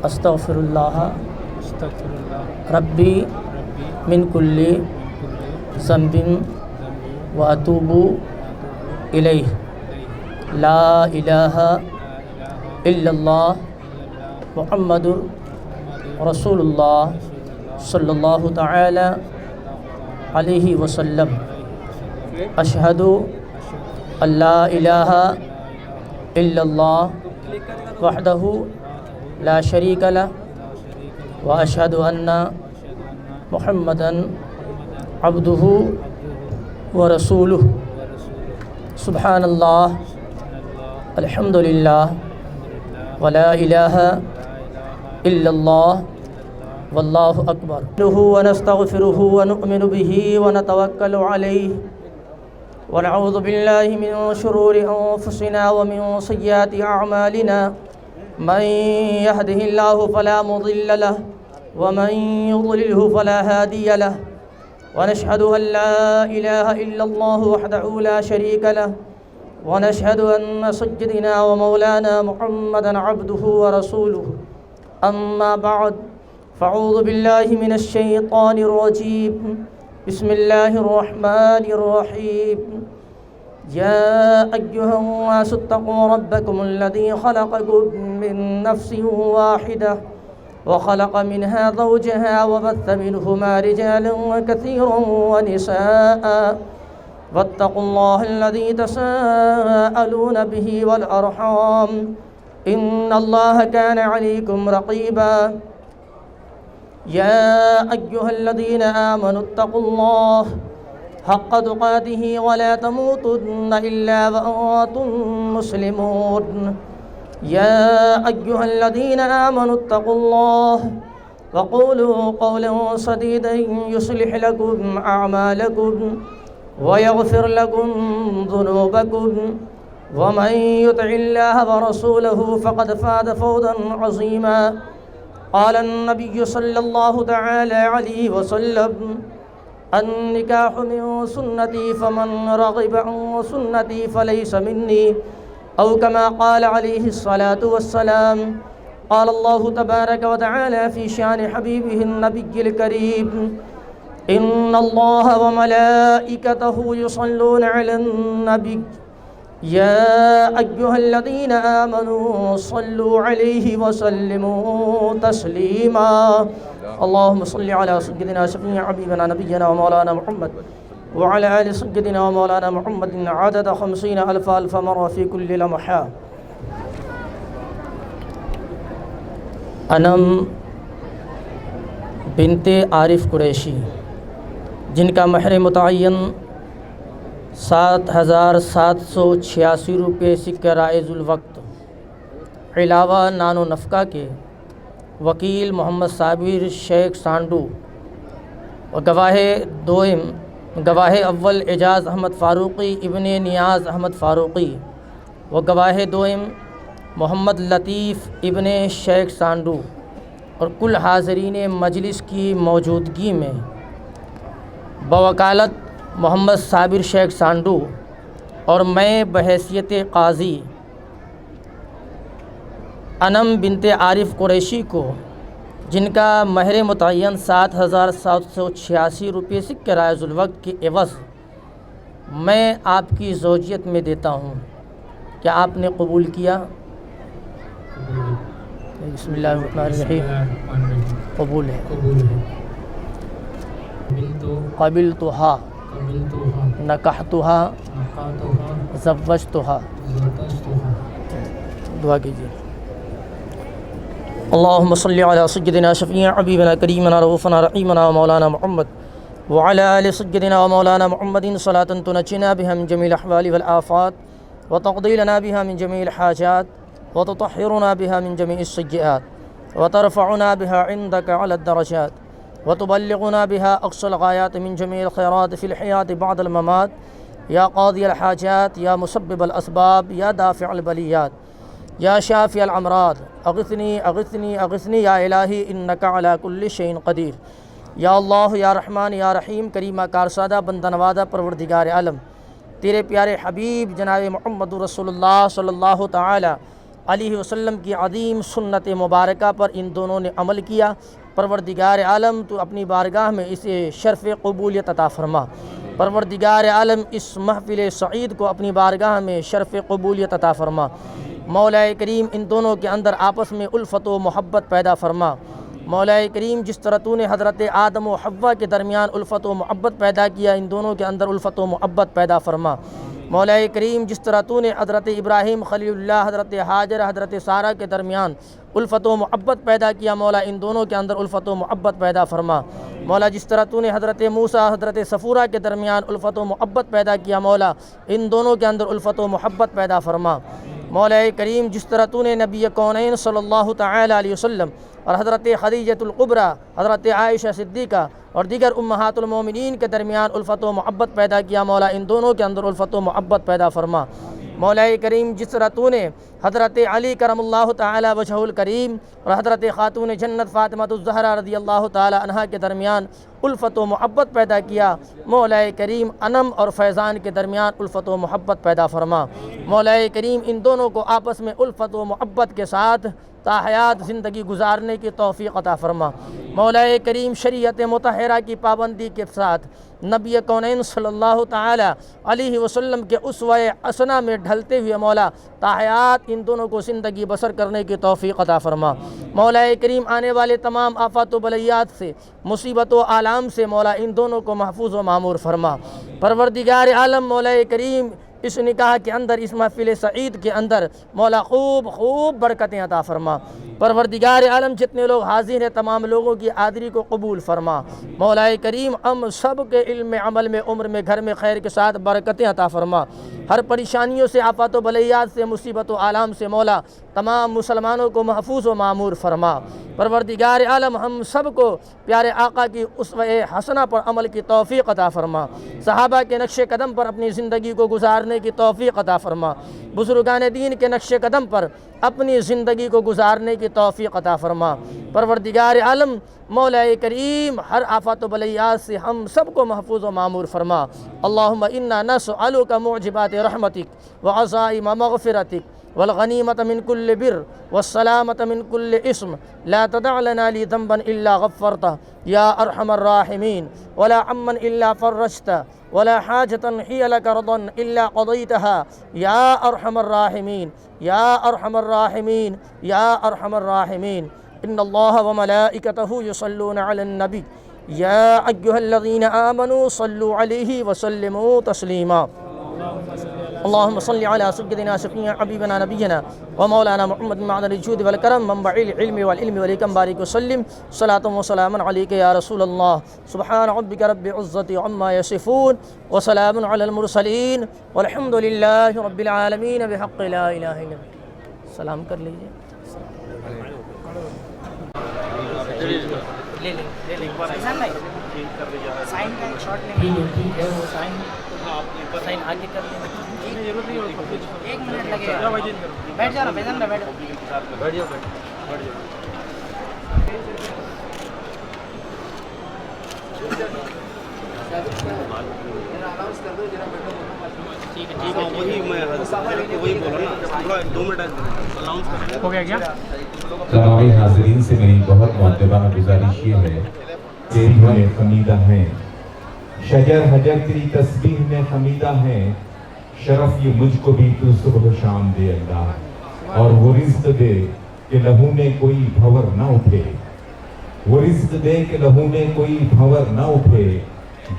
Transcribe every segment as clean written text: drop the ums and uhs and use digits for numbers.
استغفر اللہ ربی من کل ذنب واتوب الیہ لا الہ الا اللہ محمد رسول اللہ صلی اللہ تعالی علیہ وسلم اشہد ان لا الہ الا اللہ وحدہ لا شریک لہ واشہد ان محمدا عبدہ ورسولہ سبحان اللہ الحمد للہ ولا الہ الا اللہ واللہ اکبر ونستغفرہ ونؤمن بہ ونتوکل علیہ ونعوذ باللہ من شرور انفسنا ومن سیئات اعمالنا من يهده الله فلا مضل له ومن يضلله فلا هادي له ونشهد أن لا إله إلا الله وحده لا شريك له ونشهد أن سيدنا ومولانا محمدا عبده ورسوله أما بعد فأعوذ بالله من الشيطان الرجيم بسم الله الرحمن الرحيم يا أيها الناس اتقوا ربكم الذي خلقكم من نفس واحدة وخلق منها زوجها وبث منهما رجالا كثيرا ونساء واتقوا الله الذي تساءلون به والأرحام إن الله كان عليكم رقيبا يا أيها الذين آمنوا اتقوا الله حق تقاته ولا تموتن إلا وأنتم مسلمون يا أيها الذين آمنوا اتقوا الله وقولوا قولا سديدا يصلح لكم أعمالكم ويغفر لكم ذنوبكم ومن يطع الله ورسوله فقد فاز فوزا عظيما قال النبي صلى الله تعالى عليه وسلم النكاح من سنتي فمن رغب عن سنتي فليس مني أو كما قال عليه الصلاة والسلام قال الله تبارك وتعالى في شان حبيبه النبي الكريم إن الله وملائكته يصلون على النبي يا أيها الذين آمنوا صلوا عليه وسلموا تسليما اللهم صل على سيدنا شفيع حبيبنا نبينا ومولانا محمد وعلى آل سيدنا ومولانا محمد عدد 50,000 مرة في كل لمحة انم بنت عارف قریشی جن کا مہر متعین 7,786 روپے سکہ رائز الوقت علاوہ نان و نفقہ کے وکیل محمد صابر شیخ سانڈو و گواہ اول اعجاز احمد فاروقی ابن نیاز احمد فاروقی و گواہ دوئم محمد لطیف ابن شیخ سانڈو اور کل حاضرین مجلس کی موجودگی میں بوکالت محمد صابر شیخ سانڈو اور میں بحیثیت قاضی انم بنت عارف قریشی کو جن کا مہر متعین 7,786 روپے سکہ رائز الوقت کے عوض میں آپ کی زوجیت میں دیتا ہوں، کیا آپ نے قبول کیا؟ بسم اللہ الرحمن الرحیم قبول ہے۔ قبلتها نکحتها زوجتها دعا کیجیے۔ اللهم صل على سيدنا شفيع حبيبنا كريمنا رؤوفنا رحيمنا ومولانا محمد وعلى آل سيدنا ومولانا محمد صلاة تنجينا بها من جميع الأحوال والآفات وتقضي لنا بها من جميع الحاجات وتطهرنا بها من جميع السيئات وترفعنا بها عندك على الدرجات وتبلغنا بها أقصى الغايات من جميع الخيرات في الحياة بعد الممات يا قاضي الحاجات يا مسبب الأسباب يا دافع البليات یا شافی الامراض اغثنی اغثنی اغثنی یا الہی انک علی کل شیء قدیر۔ یا اللہ یا رحمان یا رحیم کریمہ کارسادہ بندہ نوازہ پروردگار عالم، تیرے پیارے حبیب جناب محمد رسول اللہ صلی اللہ تعالی علیہ وسلم کی عظیم سنت مبارکہ پر ان دونوں نے عمل کیا۔ پروردگار عالم تو اپنی بارگاہ میں اسے شرف قبولیت عطا فرما۔ پروردگار عالم اس محفل سعید کو اپنی بارگاہ میں شرف قبولیت عطا فرما۔ مولا کریم ان دونوں کے اندر آپس میں الفت و محبت پیدا فرما۔ مولا کریم جس طرح تو نے حضرت آدم و حوا کے درمیان الفت و محبت پیدا کیا، ان دونوں کے اندر الفت و محبت پیدا فرما۔ مولا کریم جس طرح تو نے حضرت ابراہیم خلیل اللہ، حضرت ہاجر، حضرت سارہ کے درمیان الفت و محبت پیدا کیا، مولا ان دونوں کے اندر الفت و محبت پیدا فرما۔ مولا جس طرح تو نے حضرت موسیٰ، حضرت صفورہ کے درمیان الفت و محبت پیدا کیا، مولا ان دونوں کے اندر الفت و محبت پیدا فرما۔ مولا کریم جس طرح تو نے نبی کونین صلی اللہ تعالی علیہ وسلم اور حضرت خدیجۃ الکبریٰ، حضرت عائشہ صدیقہ اور دیگر امہات المومنین کے درمیان الفت و محبت پیدا کیا، مولا ان دونوں کے اندر الفت و محبت پیدا فرما۔ مولا کریم جس طرح تو نے حضرت علی کرم اللہ تعالی وجہہ الکریم اور حضرت خاتون جنت فاطمہ الزہرا رضی اللہ تعالی عنہا کے درمیان الفت و محبت پیدا کیا، مولا کریم انم اور فیضان کے درمیان الفت و محبت پیدا فرما۔ مولا کریم ان دونوں کو آپس میں الفت و محبت کے ساتھ تاحیات زندگی گزارنے کی توفیق عطا فرما۔ مولا کریم شریعت مطہرہ کی پابندی کے ساتھ نبی کونین صلی اللہ تعالی علیہ وسلم کے اسوہ حسنہ میں ڈھلتے ہوئے مولا تاحیات ان دونوں کو زندگی بسر کرنے کی توفیق عطا فرما۔ مولا کریم آنے والے تمام آفات و بلیات سے، مصیبت و آلام سے مولا ان دونوں کو محفوظ و معمور فرما۔ پروردگار عالم مولا کریم اس نکاح کے اندر، اس محفل سعید کے اندر مولا خوب برکتیں عطا فرما۔ پروردگار عالم جتنے لوگ حاضر ہیں تمام لوگوں کی حاضری کو قبول فرما۔ مولا کریم ہم سب کے علم میں، عمل میں، عمر میں، گھر میں خیر کے ساتھ برکتیں عطا فرما۔ ہر پریشانیوں سے، آفات و بلیات سے، مصیبت و آلام سے مولا تمام مسلمانوں کو محفوظ و معمور فرما۔ پروردگار عالم ہم سب کو پیارے آقا کی اسوہ حسنہ پر عمل کی توفیق عطا فرما۔ صحابہ کے نقش قدم پر اپنی زندگی کو گزارنے کی توفیق عطا فرما۔ بزرگان دین کے نقش قدم پر اپنی زندگی کو گزارنے کی توفیق عطا فرما۔ پروردگار عالم مولا کریم ہر آفات و بلیات سے ہم سب کو محفوظ و معمور فرما۔ اللہم انا نسألک معجبات رحمتک وعزائم مغفرتک والغنیمة من كل بر والسلامة من كل اسم لا تدع لنا لي ذنبا إلا غفرته يا أرحم الراحمين ولا عما إلا فرجته ولا حاجة هي لك رضا إلا قضيتها يا أرحم الراحمين يا أرحم الراحمين يا أرحم الراحمين إن الله وملائكته يصلون على النبي يا أيها الذين آمنوا صلوا عليه وسلموا تسليما اللهم صل على سيدنا شفيع حبيبنا نبينا ومولانا محمد معدن الجود والكرم منبع العلم والعلم والحكم بارك وسلم صلاة وسلاما عليك يا رسول الله سبحان ربك رب العزة عما يصفون وسلام على المرسلين والحمد لله رب العالمين بحق لا إله إلا الله۔ سلام کر لیجئے۔ سائن کا ایک شارٹ لیں گے، ٹھیک ہے وہ سائن آگے کر لیں۔ ایک منٹ لگے گا۔ بیٹھ جانا فیضان بھائی، بیٹھ جاؤ۔ ہو گیا کیا؟ تمام حاضرین سے میری بہت معتبرہ گزارش یہ ہے، تیری میں حمیدہ ہیں شجر حجر تیری تسبیح میں حمیدہ ہیں، شرف یہ مجھ کو بھی تو صبح و شام دے اللہ، اور وہ رزق دے کہ لہو میں کوئی بھور نہ اٹھے، وہ رزق دے کہ لہو میں کوئی بھور نہ اٹھے،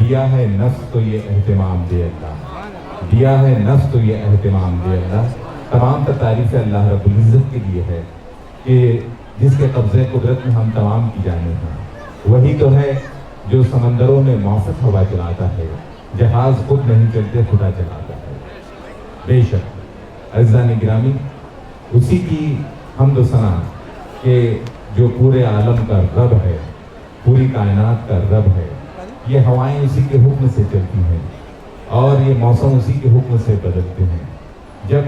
دیا ہے نفس تو یہ اہتمام دے اللہ، دیا ہے نفس تو یہ اہتمام دے اللہ۔ تمام تعریف اللہ رب العزت کے لیے ہے کہ جس کے قبضے قدرت میں ہم تمام کی جانب ہیں، وہی تو ہے جو سمندروں میں موسط ہوا چلاتا ہے، جہاز خود نہیں چلتے خدا چلاتا ہے۔ بے شک عزیزان گرامی، اسی کی حمد و ثنا کہ جو پورے عالم کا رب ہے، پوری کائنات کا رب ہے، یہ ہوائیں اسی کے حکم سے چلتی ہیں اور یہ موسم اسی کے حکم سے بدلتے ہیں۔ جب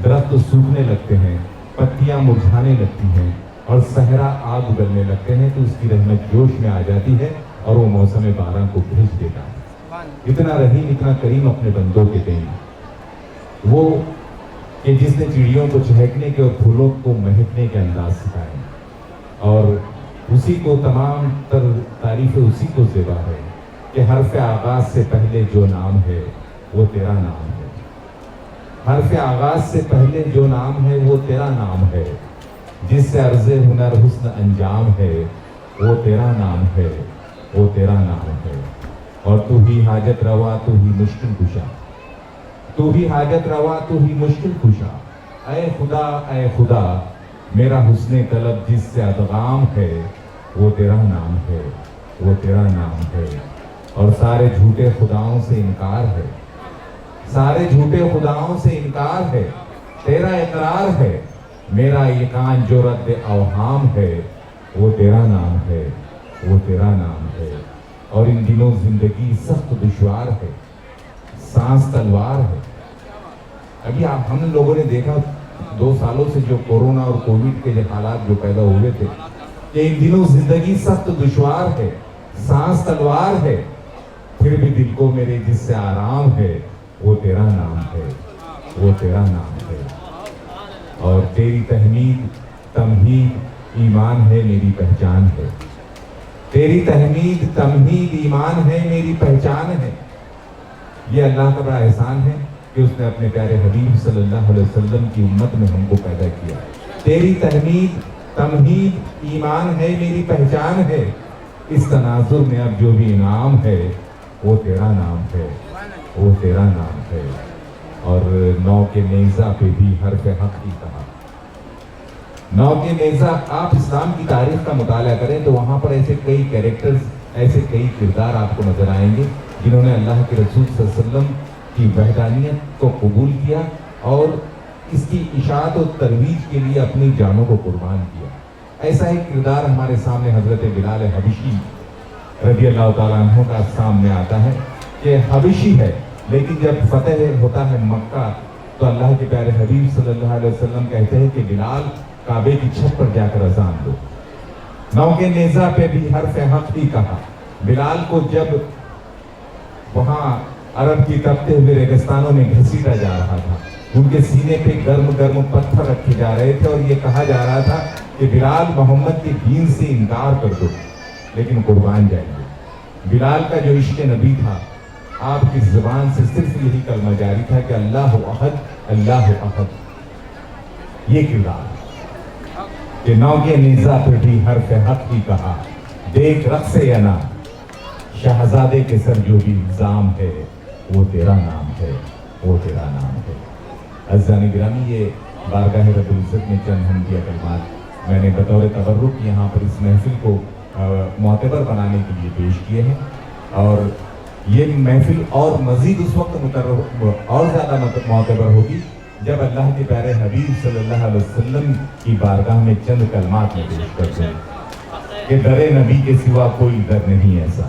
درخت سوکھنے لگتے ہیں، پتیاں مرجھانے لگتی ہیں اور صحرا آگ اگلنے لگتے ہیں تو اس کی رحمت جوش میں آ جاتی ہے اور وہ موسم باراں کو بھیج دیتا ہے۔ اتنا رحیم، اتنا کریم اپنے بندوں کے دیں، وہ کہ جس نے چڑیوں کو چہکنے کے اور پھولوں کو مہکنے کے انداز سکھائے، اور اسی کو تمام تر تعریف اسی کو زیبا ہے کہ حرف آغاز سے پہلے جو نام ہے وہ تیرا نام ہے، حرف آغاز سے پہلے جو نام ہے وہ تیرا نام ہے، جس سے عرض ہنر حسن انجام ہے وہ تیرا نام ہے، وہ تیرا نام ہے، اور تو ہی حاجت روا تو ہی مشکل کشا، تو ہی حاجت روا تو ہی مشکل کشا، اے خدا میرا حسن طلب جس سے ادغام ہے وہ تیرا نام ہے، وہ تیرا نام ہے، اور سارے جھوٹے خداؤں سے انکار ہے، سارے جھوٹے خداؤں سے انکار ہے، تیرا اقرار ہے، میرا ایقان جو رد اوہام ہے وہ تیرا نام ہے، وہ تیرا نام ہے، اور ان دنوں زندگی سخت دشوار ہے، سانس تلوار ہے۔ ابھی ہم لوگوں نے دیکھا 2 سالوں سے جو کورونا اور کووڈ کے جو حالات جو پیدا ہوئے تھے کہ ان دنوں زندگی سخت دشوار ہے، سانس تلوار ہے، پھر بھی دل کو میرے جس سے آرام ہے وہ تیرا نام ہے، وہ تیرا نام ہے، اور تیری تحمید تمہید ایمان ہے میری پہچان ہے، تیری تحمید تمہید ایمان ہے میری پہچان ہے۔ یہ اللہ کا بڑا احسان ہے کہ اس نے اپنے پیارے حبیب صلی اللہ علیہ وسلم کی امت میں ہم کو پیدا کیا۔ تیری تحمید تمہید ایمان ہے میری پہچان ہے، اس تناظر میں اب جو بھی انعام ہے وہ تیرا نام ہے، وہ تیرا نام ہے، اور نو کے نیزہ پہ بھی حرف حق کی کہا۔ نو کے نیزہ، آپ اسلام کی تاریخ کا مطالعہ کریں تو وہاں پر ایسے کئی کیریکٹرز، ایسے کئی کردار آپ کو نظر آئیں گے جنہوں نے اللہ کے رسول صلی اللہ علیہ وسلم کی وحدانیت کو قبول کیا اور اس کی اشاعت و ترویج کے لیے اپنی جانوں کو قربان کیا۔ ایسا ایک کردار ہمارے سامنے حضرت بلال حبشی رضی اللہ تعالیٰ عنہ کا سامنے آتا ہے کہ حبشی ہے، لیکن جب فتح ہوتا ہے مکہ تو اللہ کے پیارے حبیب صلی اللہ علیہ وسلم کہتے ہیں کہ بلال کعبے کی چھت پر جا کر اذان دو۔ نو کے نیزہ پہ بھی حرف حق ہی کہا۔ بلال کو جب وہاں عرب کی تپتے ہوئے ریگستانوں میں گھسیٹا جا رہا تھا، ان کے سینے پہ گرم گرم پتھر رکھے جا رہے تھے اور یہ کہا جا رہا تھا کہ بلال محمد کے دین سے انکار کر دو لیکن قربان جائیں گے۔ بلال کا جو عشق نبی تھا، آپ کی زبان سے صرف یہی کلمہ جاری تھا کہ اللہ احد، اللہ احد۔ یہ کردار کہ نو کے نیزہ پہ بھی حرف حق ہی کہا، دیکھ رقص انا شہزادے کے سر جو بھی الزام ہے وہ تیرا نام ہے، وہ تیرا نام ہے۔ عزیزان گرامی، یہ بارگاہ رب العزت میں چند حمدیہ کلمات میں نے بطور تبرک یہاں پر اس محفل کو معتبر بنانے کے لیے پیش کیے ہیں، اور یہ محفل اور مزید اس وقت اور زیادہ معتبر ہوگی جب اللہ کے پیارے حبیب صلی اللہ علیہ وسلم کی بارگاہ میں چند کلمات میں پیش کر دوں کہ در نبی کے سوا کوئی در نہیں ایسا،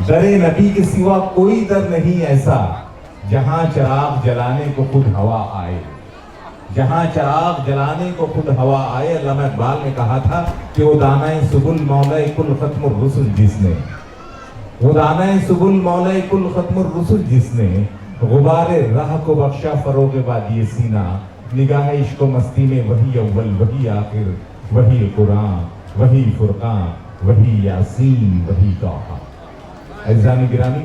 در نبی کے سوا کوئی در نہیں ایسا، جہاں چراغ جلانے کو خود ہوا آئے، جہاں چراغ جلانے کو خود ہوا آئے۔ علامہ اقبال نے کہا تھا کہ وہ دانائے سبل مولا کل ختم الرسل جس نے، وہ دانائے سبل مولا کل ختم الرسل جس نے، غبار راہ کو بخشا فروغ وادی سینہ، نگاہ عشق و مستی میں وہی اول وہی آخر، وہی قرآن وہی فرقان وہی یاسین وہی توحہ۔ عزیزان گرامی،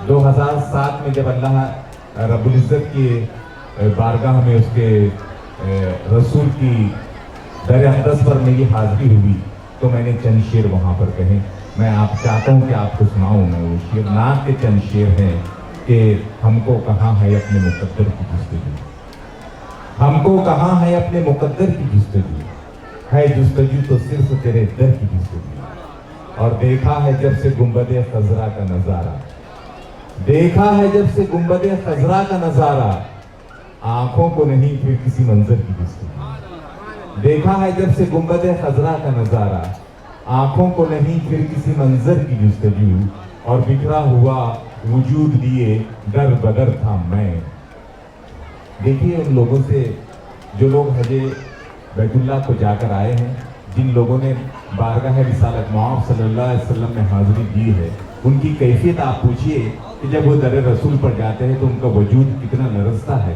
2007 میں جب اللہ رب العزت کی بارگاہ میں اس کے رسول کی در اقدس پر میری حاضری ہوئی تو میں نے چند شعر وہاں پر کہے۔ میں آپ چاہتا ہوں کہ آپ کو سناؤں، میں وہ شعر نعت کے چند شعر ہیں کہ ہم کو کہاں ہے اپنے مقدر کی جستجو، ہم کو کہاں ہے اپنے مقدر کی جستجو، ہے جستجو تو صرف تیرے در کی جستجو، اور دیکھا ہے جب سے گنبد خضرا کا نظارہ، دیکھا ہے جب سے گنبد خضرا کا نظارہ، آنکھوں کو نہیں پھر کسی منظر کی جستجو، دیکھا ہے جب سے گنبد خضرا کا نظارہ، آنکھوں کو نہیں پھر کسی منظر کی جستجو، اور بکھرا ہوا وجود لیے در بدر تھا میں۔ دیکھیے ان لوگوں سے جو لوگ حج بیت اللہ کو جا کر آئے ہیں، جن لوگوں نے بارگاہ رسالت مآب صلی اللہ علیہ وسلم میں حاضری دی ہے، ان کی کیفیت آپ پوچھئے کہ جب وہ در رسول پر جاتے ہیں تو ان کا وجود کتنا لرزتا ہے۔